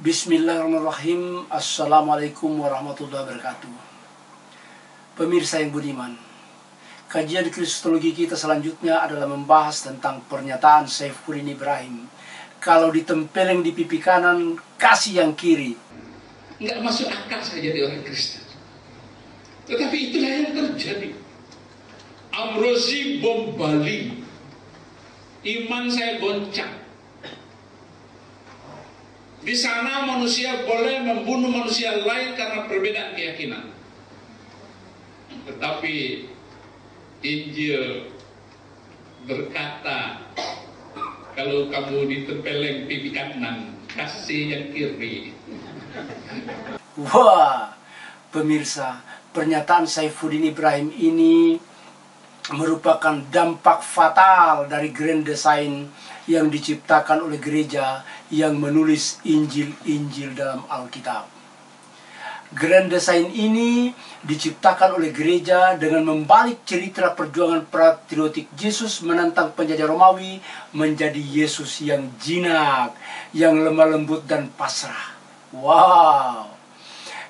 Bismillahirrahmanirrahim. Assalamualaikum warahmatullahi wabarakatuh. Pemirsa yang budiman, kajian kristologi kita selanjutnya adalah membahas tentang pernyataan Saifuddin Ibrahim. Kalau ditempeleng di pipi kanan, kasih yang kiri. Nggak masuk akal saya jadi orang Kristen. Tetapi itulah yang terjadi. Amrozi bom Bali. Iman saya goncang. Di sana manusia boleh membunuh manusia lain karena perbedaan keyakinan. Tetapi Injil berkata, kalau kamu ditempeleng pipi kanan, kasih yang kiri. Wah, pemirsa, pernyataan Saifuddin Ibrahim ini merupakan dampak fatal dari Grand Design yang diciptakan oleh gereja yang menulis Injil-Injil dalam Alkitab. Grand Design ini diciptakan oleh gereja dengan membalik cerita perjuangan patriotik Yesus menentang penjajah Romawi menjadi Yesus yang jinak, yang lemah lembut dan pasrah. Wow!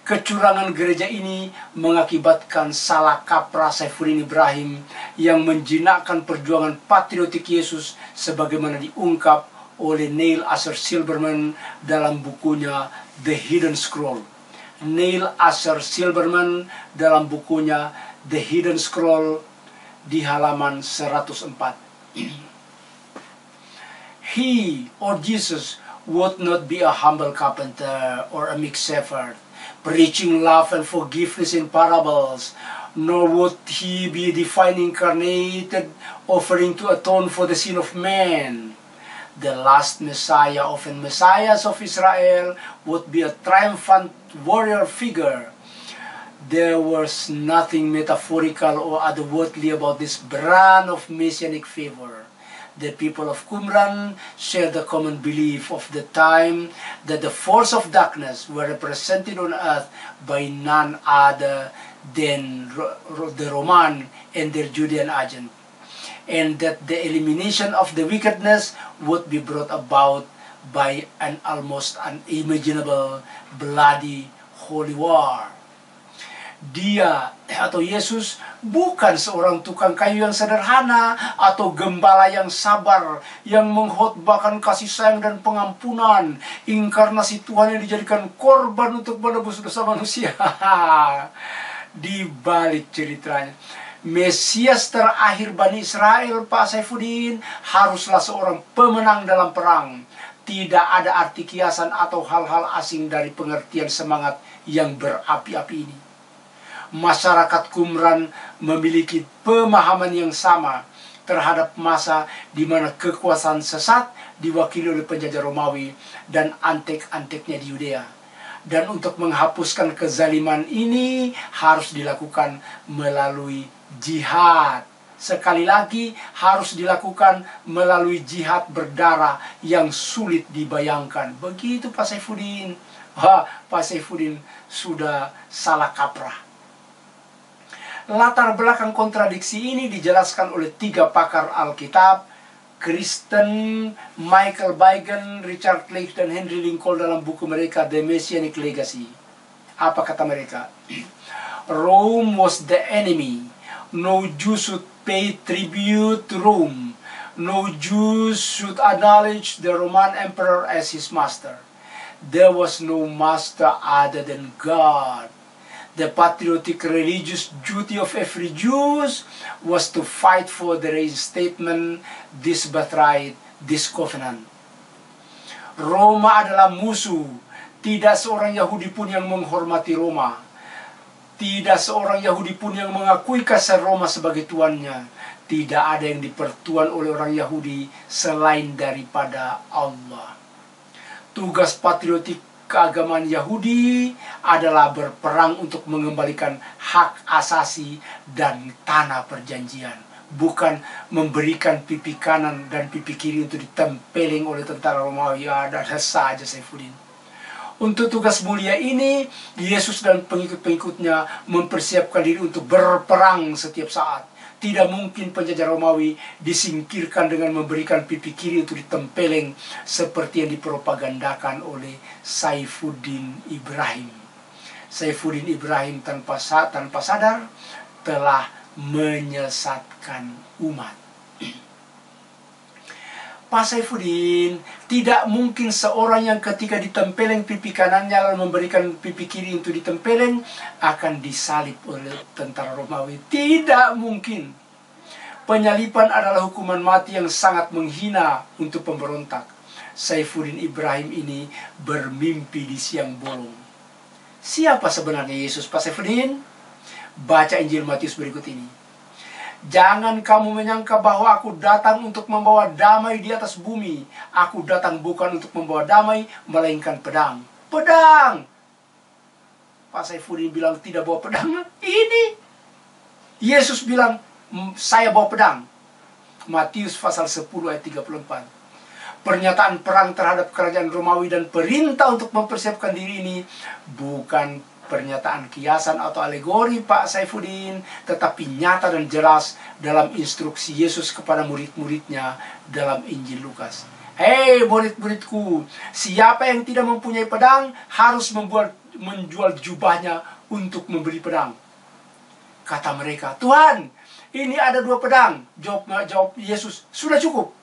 Kecurangan gereja ini mengakibatkan salah kaprah Saifuddin Ibrahim yang menjinakkan perjuangan patriotik Yesus sebagaimana diungkap oleh Neil Asher Silberman dalam bukunya The Hidden Scroll. Neil Asher Silberman dalam bukunya The Hidden Scroll di halaman 104. He, or Jesus, would not be a humble carpenter or a meek shepherd, preaching love and forgiveness in parables, nor would he be divine incarnated, offering to atone for the sin of man. The last Messiah, often Messiahs of Israel, would be a triumphant warrior figure. There was nothing metaphorical or otherworldly about this brand of messianic favor. The people of Qumran shared the common belief of the time that the force of darkness were represented on earth by none other than the Roman and their Judean agent, and that the elimination of the wickedness would be brought about by an almost unimaginable bloody holy war. Dia atau Yesus bukan seorang tukang kayu yang sederhana atau gembala yang sabar yang mengkhotbahkan kasih sayang dan pengampunan, inkarnasi Tuhan yang dijadikan korban untuk menebus dosa manusia. Di balik ceritanya, Mesias terakhir Bani Israel, Pak Saifuddin, haruslah seorang pemenang dalam perang. Tidak ada arti kiasan atau hal-hal asing dari pengertian semangat yang berapi-api ini. Masyarakat Qumran memiliki pemahaman yang sama terhadap masa di mana kekuasaan sesat diwakili oleh penjajah Romawi dan antek-anteknya di Yudea. Dan untuk menghapuskan kezaliman ini harus dilakukan melalui jihad. Sekali lagi harus dilakukan melalui jihad berdarah yang sulit dibayangkan. Begitu Pak Saifuddin. Wah, Pak Saifuddin sudah salah kaprah. Latar belakang kontradiksi ini dijelaskan oleh 3 pakar Alkitab, Kristen, Michael Beigen, Richard Leigh, dan Henry Lincoln dalam buku mereka The Messianic Legacy. Apa kata mereka? Rome was the enemy. No Jew should pay tribute to Rome. No Jew should acknowledge the Roman emperor as his master. There was no master other than God. The patriotic religious duty of every Jew was to fight for the reinstatement, this birthright, this covenant. Roma adalah musuh. Tidak seorang Yahudi pun yang menghormati Roma. Tidak seorang Yahudi pun yang mengakui Kaisar Roma sebagai tuannya. Tidak ada yang dipertuan oleh orang Yahudi selain daripada Allah. Tugas patriotik keagamaan Yahudi adalah berperang untuk mengembalikan hak asasi dan tanah perjanjian, bukan memberikan pipi kanan dan pipi kiri untuk ditempeling oleh tentara Romawi. Ada saja Saifuddin. Untuk tugas mulia ini, Yesus dan pengikut-pengikutnya mempersiapkan diri untuk berperang setiap saat. Tidak mungkin penjajah Romawi disingkirkan dengan memberikan pipi kiri untuk ditempeleng seperti yang dipropagandakan oleh Saifuddin Ibrahim. Saifuddin Ibrahim tanpa sadar telah menyesatkan umat. Pak Saifuddin, tidak mungkin seorang yang ketika ditempeleng pipi kanannya lalu memberikan pipi kiri untuk ditempeleng akan disalib oleh tentara Romawi. Tidak mungkin. Penyaliban adalah hukuman mati yang sangat menghina untuk pemberontak. Saifuddin Ibrahim ini bermimpi di siang bolong. Siapa sebenarnya Yesus, Pak Saifuddin? Baca Injil Matius berikut ini. Jangan kamu menyangka bahwa aku datang untuk membawa damai di atas bumi. Aku datang bukan untuk membawa damai, melainkan pedang. Pedang! Pak Saifuddin bilang tidak bawa pedang. Ini Yesus bilang, saya bawa pedang. Matius pasal 10 ayat 34. Pernyataan perang terhadap kerajaan Romawi dan perintah untuk mempersiapkan diri ini bukan pernyataan kiasan atau alegori Pak Saifuddin, tetapi nyata dan jelas dalam instruksi Yesus kepada murid-muridnya dalam Injil Lukas. Hei murid-muridku, siapa yang tidak mempunyai pedang harus menjual jubahnya untuk membeli pedang. Kata mereka, Tuhan, ini ada 2 pedang. Jawab Yesus, sudah cukup.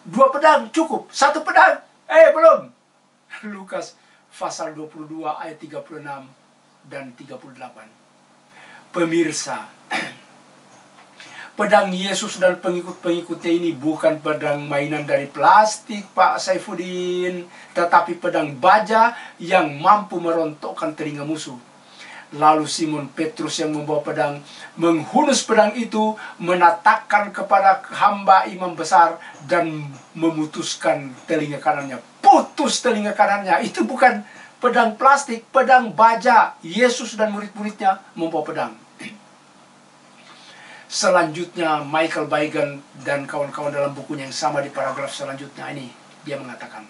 2 pedang cukup, 1 pedang belum. Lukas pasal 22 ayat 36 dan 38. Pemirsa, pedang Yesus dan pengikut-pengikutnya ini bukan pedang mainan dari plastik Pak Saifuddin, tetapi pedang baja yang mampu merontokkan telinga musuh. Lalu Simon Petrus yang membawa pedang menghunus pedang itu, menatakkan kepada hamba imam besar dan memutuskan telinga kanannya. Putus telinga kanannya. Itu bukan pedang plastik, pedang baja. Yesus dan murid-muridnya membawa pedang. Selanjutnya Michael Baigan dan kawan-kawan dalam bukunya yang sama di paragraf selanjutnya ini, dia mengatakan,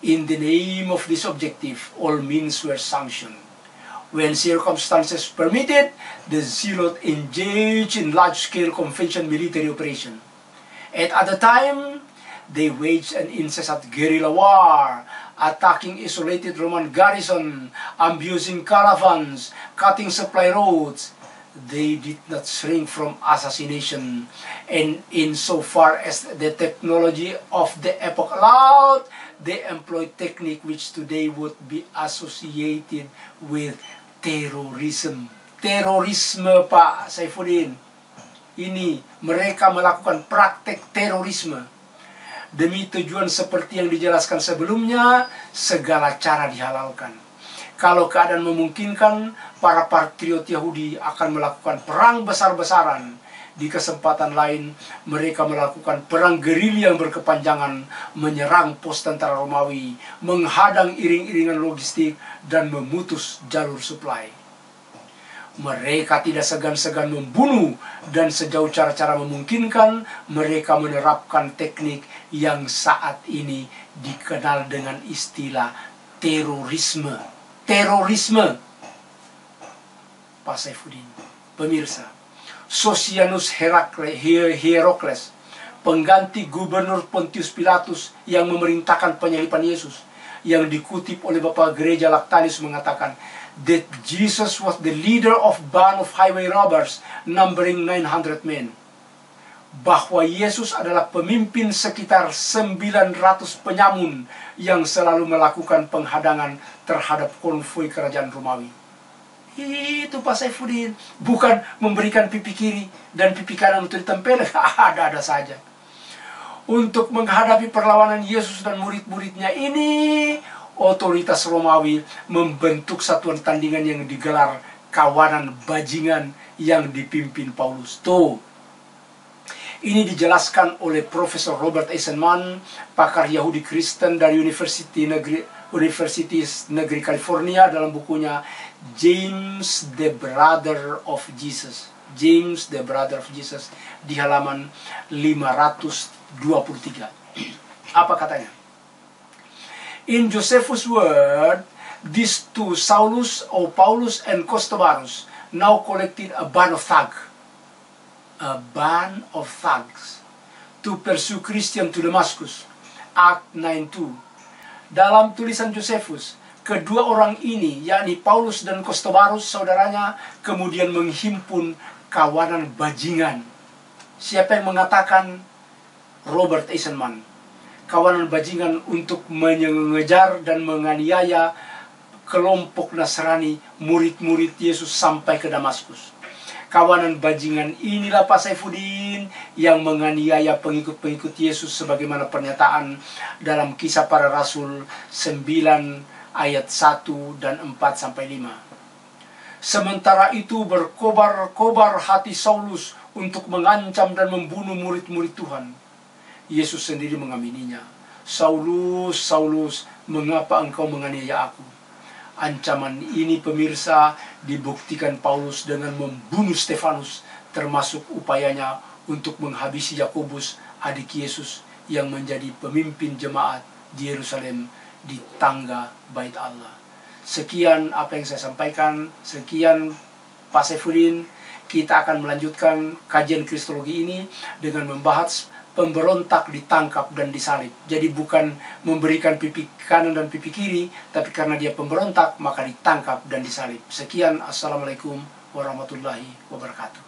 in the name of this objective, all means were sanctioned. When circumstances permitted, the zealot engaged in large-scale convention military operation. At other time, they waged an incessant guerrilla war, attacking isolated Roman garrison, abusing caravans, cutting supply roads. They did not shrink from assassination, and insofar as the technology of the epoch allowed, they employed technique which today would be associated with terorisme. Terorisme Pak Saifuddin. Ini mereka melakukan praktek terorisme. Demi tujuan seperti yang dijelaskan sebelumnya, segala cara dihalalkan. Kalau keadaan memungkinkan, para patriot Yahudi akan melakukan perang besar-besaran. Di kesempatan lain, mereka melakukan perang gerilya yang berkepanjangan, menyerang pos tentara Romawi, menghadang iring-iringan logistik, dan memutus jalur suplai. Mereka tidak segan-segan membunuh, dan sejauh cara-cara memungkinkan, mereka menerapkan teknik yang saat ini dikenal dengan istilah terorisme. Terorisme. Pak Saifuddin, pemirsa, Sosianus Hierokles, pengganti gubernur Pontius Pilatus yang memerintahkan penyaliban Yesus, yang dikutip oleh Bapak Gereja Lactantius mengatakan that Jesus was the leader of band of highway robbers numbering 900 men. Bahwa Yesus adalah pemimpin sekitar 900 penyamun yang selalu melakukan penghadangan terhadap konvoi kerajaan Romawi. Itu Pak Saifuddin, bukan memberikan pipi kiri dan pipi kanan untuk ditempel, ada-ada saja. Untuk menghadapi perlawanan Yesus dan murid-muridnya ini, otoritas Romawi membentuk satuan tandingan yang digelar kawanan bajingan yang dipimpin Paulus. Tuh, ini dijelaskan oleh Profesor Robert Eisenman, pakar Yahudi Kristen dari Universitas Negeri California, dalam bukunya James the Brother of Jesus. James the Brother of Jesus, di halaman 523. Apa katanya? In Josephus' word, these two, Saulus or Paulus and Costobarus, now collected a band of thugs. a band of thugs to pursue Christian to Damascus. Act 9:2. Dalam tulisan Josephus, kedua orang ini, yakni Paulus dan Kostobarus, saudaranya, kemudian menghimpun kawanan bajingan. Siapa yang mengatakan? Robert Eisenman. Kawanan bajingan untuk mengejar dan menganiaya kelompok Nasrani, murid-murid Yesus sampai ke Damaskus. Kawanan bajingan inilah Pak Saifuddin yang menganiaya pengikut-pengikut Yesus sebagaimana pernyataan dalam Kisah Para Rasul 9 ayat 1 dan 4-5. Sementara itu berkobar-kobar hati Saulus untuk mengancam dan membunuh murid-murid Tuhan. Yesus sendiri mengamininya. Saulus, Saulus, mengapa engkau menganiaya aku? Ancaman ini pemirsa dibuktikan Paulus dengan membunuh Stefanus, termasuk upayanya untuk menghabisi Yakobus, adik Yesus yang menjadi pemimpin jemaat di Yerusalem di tangga Bait Allah. Sekian apa yang saya sampaikan, sekian Pak Saifuddin. Kita akan melanjutkan kajian Kristologi ini dengan membahas pemberontak ditangkap dan disalib. Jadi bukan memberikan pipi kanan dan pipi kiri, tapi karena dia pemberontak maka ditangkap dan disalib. Sekian, assalamualaikum warahmatullahi wabarakatuh.